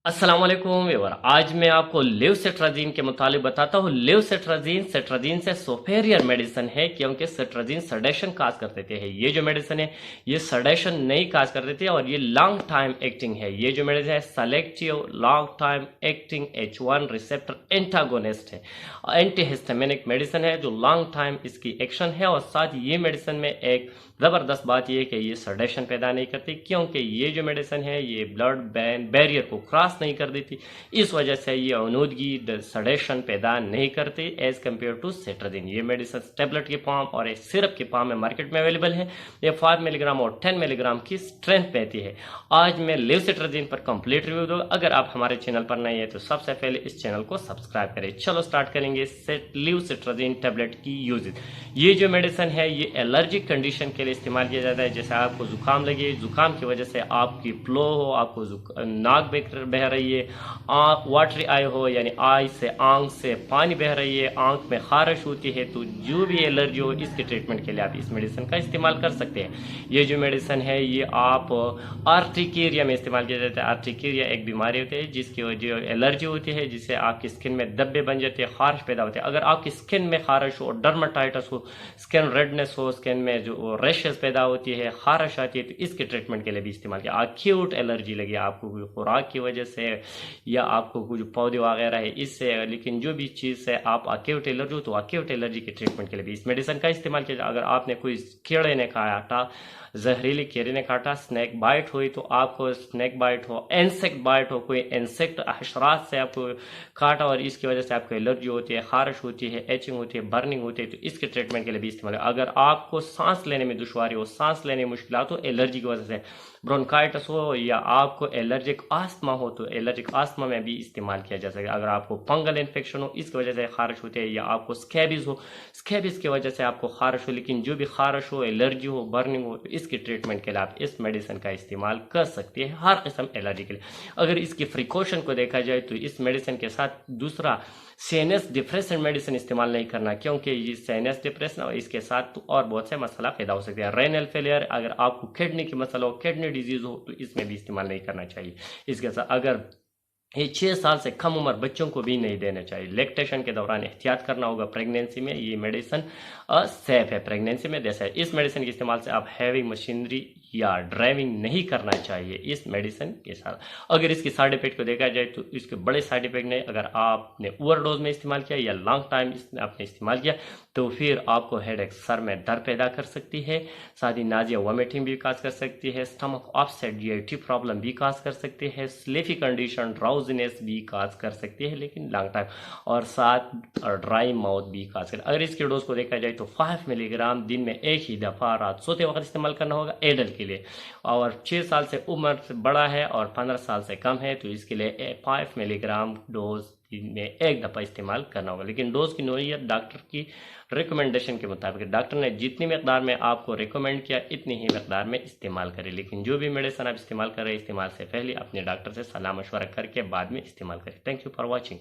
अस्सलाम वालेकुम व्यूअर। आज मैं आपको लेवसिट्राजीन के मुतालिक बताता हूँ। लेवसिट्राजीन सिट्राजीन से सुपेरियर मेडिसिन है क्योंकि सिट्राजीन सडेशन काज कर देते हैं। ये जो मेडिसिन है ये सडेशन नहीं काज कर देती है और ये लॉन्ग टाइम एक्टिंग है। ये जो मेडिसिन है selective long time acting H1 receptor antagonist है, एंटीहिस्टामिनिक मेडिसिन है जो लॉन्ग टाइम इसकी एक्शन है। और साथ ये मेडिसिन में एक ज़बरदस्त बात यह है कि ये सडेशन पैदा नहीं करती क्योंकि ये जो मेडिसिन है ये ब्लड बैरियर को क्रॉस नहीं कर देती। इस वजह से ये अनूदगी सडेशन पैदा नहीं करती एज कम्पेयर टू सिट्राजीन। ये मेडिसिन टेबलेट के फॉर्म और एक सिरप के फॉर्म में मार्केट में अवेलेबल है। ये 5 मिलीग्राम और 10 मिलीग्राम की स्ट्रेंथ रहती है। आज मैं लेवसिट्राजीन पर कंप्लीट रिव्यू दूंगा। अगर आप हमारे चैनल पर नए हैं तो सबसे पहले इस चैनल को सब्सक्राइब करें। चलो स्टार्ट करेंगे लेवसिट्राजीन टेबलेट की यूजेज। ये जो मेडिसिन है ये एलर्जिक कंडीशन के लिए इस्तेमाल किया जाता है। जैसे आपको जुकाम लगे, जुकाम की वजह से आपकी फ्लो हो, आपको नाक बह रही है, आँख वाटरी आई हो यानी आई से आंख से पानी बह रही है, आंख में खारिश होती है, तो जो भी एलर्जी हो इसके ट्रीटमेंट के लिए आप इस मेडिसिन का इस्तेमाल कर सकते हैं। ये जो मेडिसिन है ये आप आर्टिकेरिया में इस्तेमाल किया जाता है। आर्टिकेरिया एक बीमारी होती है जिसकी जो एलर्जी होती है, जिससे आपकी स्किन में धब्बे बन जाते हैं, खारिश पैदा होती है। अगर आपकी स्किन में खारिश हो, डर्माटाइटिस हो, स्किन रेडनेस हो, स्किन में जो रैशेस पैदा होती है, खारिश आती है, तो इसके ट्रीटमेंट के लिए भी इस्तेमाल किया। एक्यूट एलर्जी लगी आपको कोई खुराक की वजह से या आपको कुछ पौधे वगैरह है इससे, लेकिन जो भी चीज़ से आप एक्यूट एलर्जी हो तो एक्यूट एलर्जी के ट्रीटमेंट के लिए भी इस मेडिसिन का इस्तेमाल किया। अगर आपने कोई कीड़े ने काटा, जहरीली कीड़े ने काटा, स्नैक बाइट हुई तो आपको स्नैक बाइट हो, इंसेक्ट बाइट हो, कोई इंसेक्ट हशरात से आपको काटा और इसकी वजह से आपको एलर्जी होती है, खारिश होती है, एचिंग होती है, बर्निंग होती है, तो इसके ट्रीटमेंट के लिए भी इस्तेमाल है। अगर आपको सांस लेने में दुश्वारी हो, सांस लेने में मुश्किल हो एलर्जी की वजह से, ब्रोंकाइटिस हो या आपको एलर्जिक आस्थमा हो तो एलर्जिक आस्थमा में भी इस्तेमाल किया जा सकेगा। अगर आपको फंगल इन्फेक्शन हो इसकी वजह से खारिश होती है या आपको स्कैबिज हो, स्कैबिज की वजह से आपको खारिश हो, लेकिन जो भी खारिश हो, एलर्जी हो, बर्निंग हो, तो इसके ट्रीटमेंट के लिए आप इस मेडिसिन का इस्तेमाल कर सकते हैं हर किस्म एलर्जी के लिए। अगर इसकी प्रिकॉशन को देखा जाए तो इस मेडिसिन के साथ दूसरा साइनस डिप्रेशन मेडिसिन इस्तेमाल नहीं करना क्योंकि ये साइनस डिप्रेशन और इसके साथ तो और बहुत से मसला पैदा हो सकते हैं। रेनल फेलियर, अगर आपको किडनी की मसला हो, किडनी डिजीज हो, तो इसमें भी इस्तेमाल नहीं करना चाहिए। इसके साथ अगर ये 6 साल से कम उम्र बच्चों को भी नहीं देना चाहिए। लैक्टेशन के दौरान एहतियात करना होगा। प्रेगनेंसी में ये मेडिसिन सेफ है, प्रेगनेंसी में जैसे इस मेडिसिन के इस्तेमाल से आप हैवी मशीनरी या ड्राइविंग नहीं करना चाहिए इस मेडिसिन के साथ। अगर इसकी साइड इफेक्ट को देखा जाए तो इसके बड़े साइड इफेक्ट नहीं। अगर आपने ओवरडोज में इस्तेमाल किया या लॉन्ग टाइम आपने इस्तेमाल किया तो फिर आपको हेडेक, सर में दर्द पैदा कर सकती है, साथ ही नाजिया वॉमिटिंग भी काज कर सकती है, स्टमक अपसेट GIT प्रॉब्लम भी काज कर सकती है, स्लीपी कंडीशन, ड्राउजीनेस भी काज कर सकती है लेकिन लॉन्ग टाइम, और साथ ड्राई माउथ भी काज कर। अगर इसके डोज को देखा जाए तो 5 मिलीग्राम दिन में एक ही दफ़ा रात सोते वक्त इस्तेमाल करना होगा एडल्ट के लिए। और 6 साल से उम्र से बड़ा है और 15 साल से कम है तो इसके लिए 5 मिलीग्राम डोज में एक दफ़ा इस्तेमाल करना होगा। लेकिन डोज की नौइयत डॉक्टर की रिकमेंडेशन के मुताबिक, डॉक्टर ने जितनी मकदार में आपको रिकमेंड किया इतनी ही मकदार में इस्तेमाल करें। लेकिन जो भी मेडिसिन आप इस्तेमाल करें, इस्तेमाल से पहले अपने डॉक्टर से सलाह मशवरा करके बाद में इस्तेमाल करें। Thank you for watching.